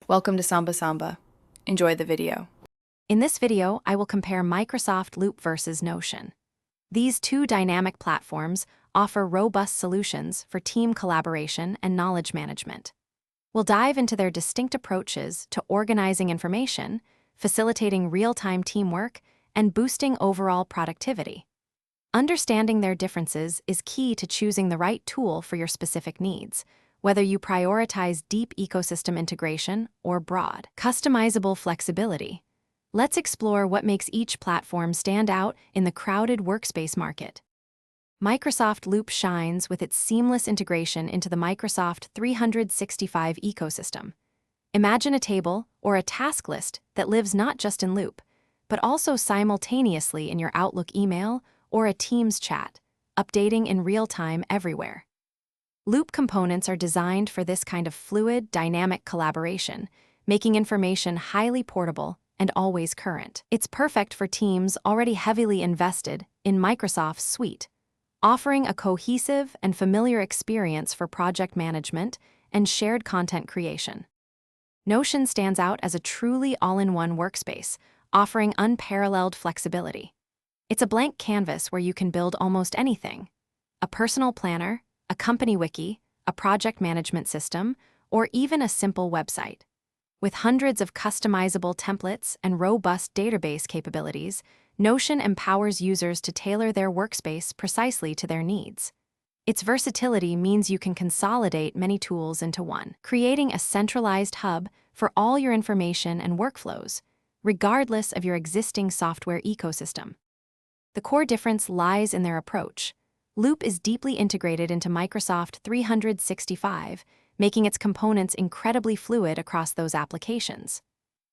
Welcome to Samba Samba. Enjoy the video. In this video, I will compare Microsoft Loop versus Notion. These two dynamic platforms offer robust solutions for team collaboration and knowledge management. We'll dive into their distinct approaches to organizing information, facilitating real-time teamwork, and boosting overall productivity. Understanding their differences is key to choosing the right tool for your specific needs, whether you prioritize deep ecosystem integration or broad, customizable flexibility. Let's explore what makes each platform stand out in the crowded workspace market. Microsoft Loop shines with its seamless integration into the Microsoft 365 ecosystem. Imagine a table or a task list that lives not just in Loop, but also simultaneously in your Outlook email or a Teams chat, updating in real time everywhere. Loop components are designed for this kind of fluid, dynamic collaboration, making information highly portable and always current. It's perfect for teams already heavily invested in Microsoft's suite, offering a cohesive and familiar experience for project management and shared content creation. Notion stands out as a truly all-in-one workspace, offering unparalleled flexibility. It's a blank canvas where you can build almost anything: a personal planner, a company wiki, a project management system, or even a simple website. With hundreds of customizable templates and robust database capabilities, Notion empowers users to tailor their workspace precisely to their needs. Its versatility means you can consolidate many tools into one, creating a centralized hub for all your information and workflows, regardless of your existing software ecosystem. The core difference lies in their approach. Loop is deeply integrated into Microsoft 365, making its components incredibly fluid across those applications.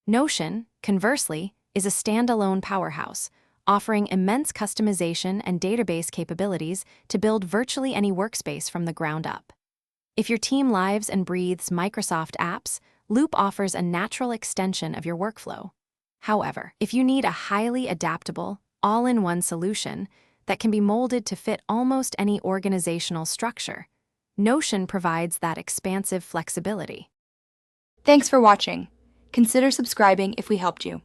Notion, conversely, is a standalone powerhouse, offering immense customization and database capabilities to build virtually any workspace from the ground up. If your team lives and breathes Microsoft apps, Loop offers a natural extension of your workflow. However, if you need a highly adaptable, all-in-one solution that can be molded to fit almost any organizational structure, Notion provides that expansive flexibility. Thanks for watching. Consider subscribing if we helped you.